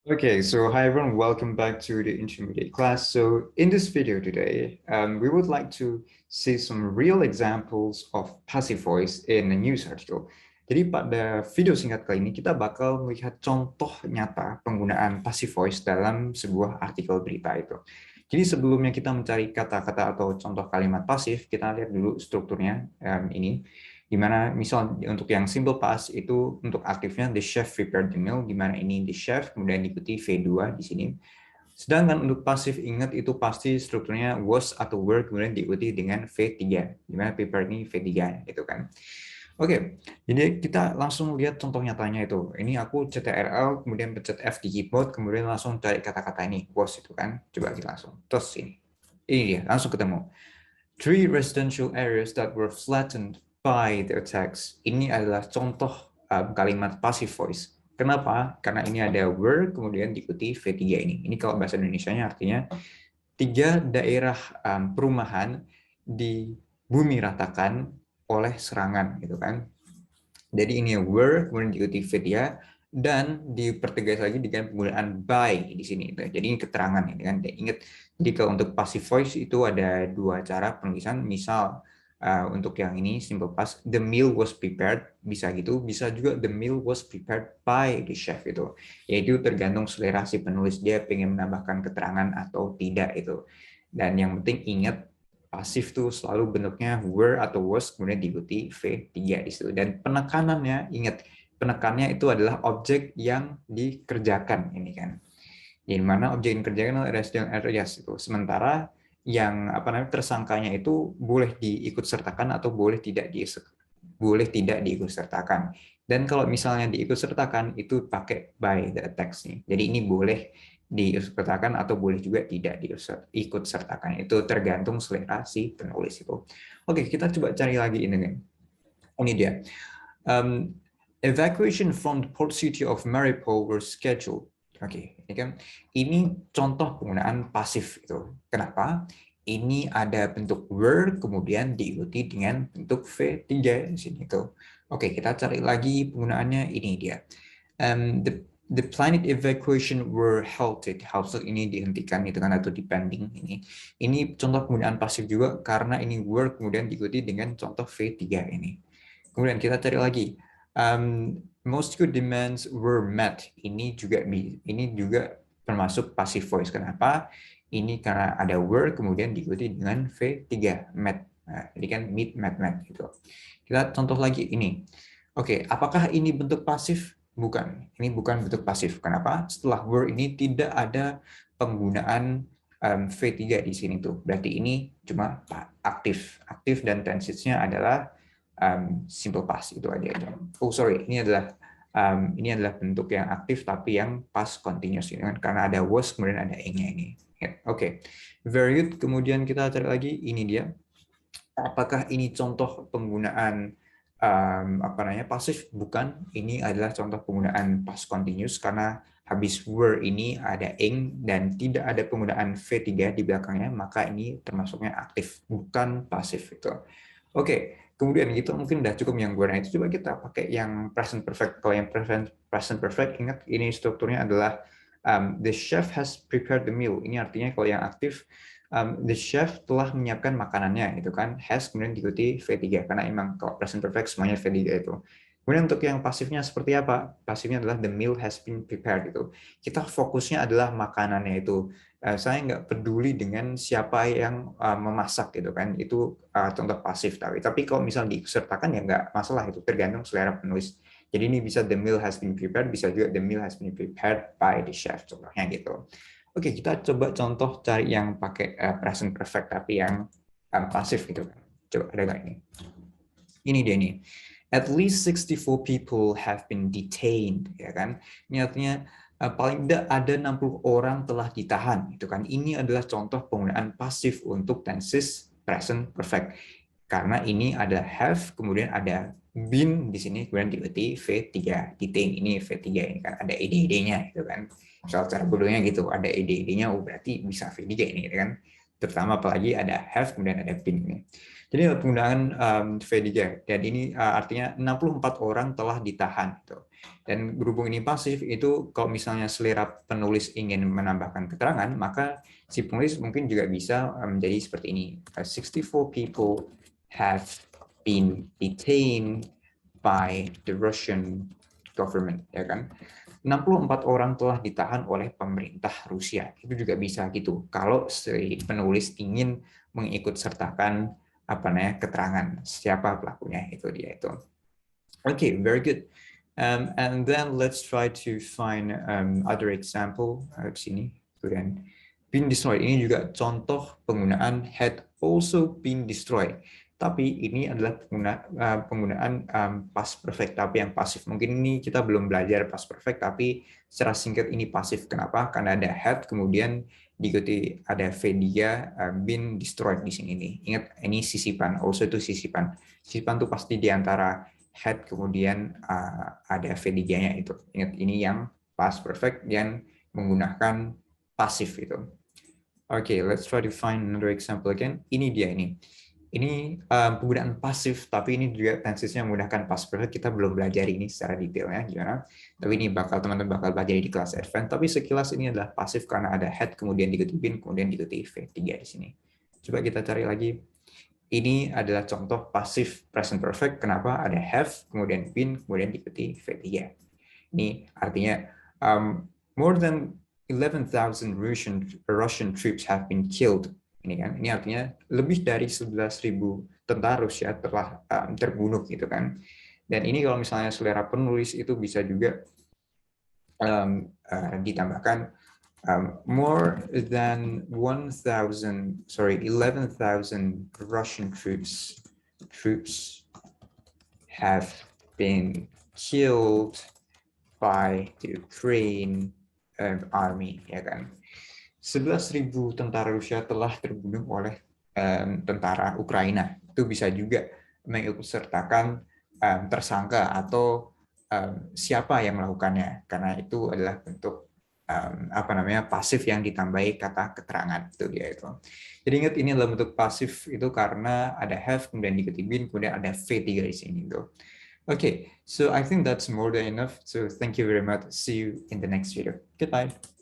Okay, so hi everyone, welcome back to the intermediate class. So in this video today, we would like to see some real examples of passive voice in a news article. Jadi pada video singkat kali ini kita bakal melihat contoh nyata penggunaan passive voice dalam sebuah artikel berita itu. Jadi sebelumnya kita mencari kata-kata atau contoh kalimat pasif, kita lihat dulu strukturnya ini. Di mana misal untuk yang simple past itu untuk aktifnya the chef prepared the meal, di mana ini the chef kemudian diikuti V2 di sini. Sedangkan untuk pasif ingat itu pasti strukturnya was atau were kemudian diikuti dengan V3, di mana prepared ini V3 itu kan. Oke, jadi kita langsung lihat contoh nyatanya itu. Ini aku CTRL, kemudian pencet F di keyboard, kemudian langsung cari kata-kata ini, was itu kan. Coba kita langsung. Terus ini. Ini dia, langsung ketemu. 3 residential areas that were flattened by the attacks. Ini adalah contoh kalimat passive voice. Kenapa? Karena ini ada were, kemudian diikuti V3 ini. Ini kalau bahasa Indonesianya artinya 3 daerah perumahan di bumi ratakan oleh serangan, gitu kan. Jadi ini were, kemudian diikuti V3, dan dipertegas lagi dengan penggunaan by di sini. Jadi ini keterangan ini kan. Ingat, jadi kalau untuk passive voice itu ada 2 cara penulisan. Misal untuk yang ini simple past, the meal was prepared, bisa gitu. Bisa juga the meal was prepared by the chef itu. Yaitu tergantung selera si penulis, dia pengen menambahkan keterangan atau tidak itu. Dan yang penting ingat, pasif tuh selalu bentuknya were atau was kemudian diikuti V3 di situ. Dan penekanannya, ingat, penekannya itu adalah objek yang dikerjakan ini kan. Di mana objek yang dikerjakan adalah residential areas itu. Sementara yang tersangkanya itu boleh diikut sertakan atau boleh tidak diikut sertakan. Dan kalau misalnya diikut sertakan itu pakai by the text nih. Jadi ini boleh diikutsertakan atau boleh juga tidak diikut sertakan. Itu tergantung selera si penulis itu. Oke, kita coba cari lagi ini nih. Ini dia. Evacuation from the port city of Mariupol were scheduled. Oke, ini kan ini contoh penggunaan pasif itu. Kenapa? Ini ada bentuk were kemudian diikuti dengan bentuk V3 di sini tuh. Oke, kita cari lagi penggunaannya, ini dia. The planet evacuation were halted. Halted ini dihentikan itu kan, atau depending ini. Ini contoh penggunaan pasif juga karena ini were kemudian diikuti dengan contoh V3 ini. Kemudian kita cari lagi. Most good demands were met. Ini juga termasuk passive voice. Kenapa? Ini karena ada were kemudian diikuti dengan V3 met. Nah, ini kan meet, met gitu. Kita contoh lagi ini. Oke, apakah ini bentuk pasif? Bukan. Ini bukan bentuk pasif. Kenapa? Setelah were ini tidak ada penggunaan V3 di sini tuh. Berarti ini cuma aktif. Aktif dan tensesnya adalah simple past itu aja. Oh sorry, ini adalah bentuk yang aktif tapi yang past continuous ini kan, karena ada was kemudian ada ing-nya ini. Oke. Very good. Kemudian kita cari lagi, ini dia. Apakah ini contoh penggunaan pasif? Bukan. Ini adalah contoh penggunaan past continuous karena habis were ini ada ing dan tidak ada penggunaan V3 di belakangnya, maka ini termasuknya aktif, bukan pasif itu. Oke, kemudian gitu mungkin udah cukup yang gue. Nah itu coba kita pakai yang present perfect. Kalau yang present perfect, ingat ini strukturnya adalah the chef has prepared the meal. Ini artinya kalau yang aktif, the chef telah menyiapkan makanannya, itu kan, has kemudian diikuti V3 karena emang kalau present perfect semuanya V3 itu. Kemudian untuk yang pasifnya seperti apa? Pasifnya adalah the meal has been prepared itu. Kita fokusnya adalah makanannya itu. Saya nggak peduli dengan siapa yang memasak gitu kan, itu contoh pasif. Tapi kalau misalnya disertakan ya nggak masalah, itu tergantung selera penulis. Jadi ini bisa the meal has been prepared, bisa juga the meal has been prepared by the chef, contohnya gitu. Oke, kita coba contoh cari yang pakai present perfect tapi yang pasif gitu kan. Coba ada nggak ini? Ini dia nih. At least 64 people have been detained, ya kan? Ini artinya paling tidak ada 60 orang telah ditahan, itu kan. Ini adalah contoh penggunaan pasif untuk tenses present perfect. Karena ini ada have, kemudian ada been di sini, kemudian diikuti V3. Detain ini V3 ini kan ada ed-nya itu kan. Soal cara bodohnya gitu, ada ed-nya, berarti bisa V3 ini kan. terutama apalagi ada have kemudian ada been. Jadi penggunaan V3 dan ini artinya 64 orang telah ditahan gitu. Dan berhubung ini pasif itu kalau misalnya selera penulis ingin menambahkan keterangan maka si penulis mungkin juga bisa menjadi seperti ini. 64 people have been detained by the Russian government, ya kan? 64 orang telah ditahan oleh pemerintah Rusia. Itu juga bisa gitu. Kalau si penulis ingin mengikut sertakan keterangan siapa pelakunya, itu dia itu. Okay, very good. And then let's try to find other example di sini. Kemudian been destroyed ini juga contoh penggunaan had also been destroyed. Tapi ini adalah penggunaan past perfect, tapi yang pasif. Mungkin ini kita belum belajar past perfect, tapi secara singkat ini pasif. Kenapa? Karena ada had, kemudian diikuti ada V3, been destroyed di sini nih. Ingat, ini sisipan, also itu sisipan. Sisipan itu pasti di antara had, kemudian ada V3-nya itu. Ingat, ini yang past perfect yang menggunakan pasif itu. Okay, let's try to find another example again. Ini dia ini. Ini penggunaan pasif, tapi ini juga tensesnya menggunakan past perfect. Kita belum belajar ini secara detailnya gimana. Tapi ini teman-teman bakal belajar di kelas advance. Tapi sekilas ini adalah pasif karena ada had, kemudian diikuti been, kemudian diikuti V3 di sini. Coba kita cari lagi. Ini adalah contoh pasif present perfect. Kenapa? Ada have, kemudian been, kemudian diikuti V3. Ini artinya more than 11,000 Russian troops have been killed. Ini kan, ini artinya lebih dari 11.000 tentara Rusia telah terbunuh gitu kan. Dan ini kalau misalnya selera penulis itu bisa juga ditambahkan more than 11,000 Russian troops have been killed by the Ukraine army, ya kan. 11.000 tentara Rusia telah terbunuh oleh tentara Ukraina. Itu bisa juga mengikutsertakan tersangka atau siapa yang melakukannya, karena itu adalah bentuk pasif yang ditambahi kata keterangan itu dia itu. Jadi ingat, ini adalah bentuk pasif itu karena ada have kemudian diikuti been kemudian ada V3 di sini tuh. Okay, so I think that's more than enough. So thank you very much. See you in the next video. Goodbye.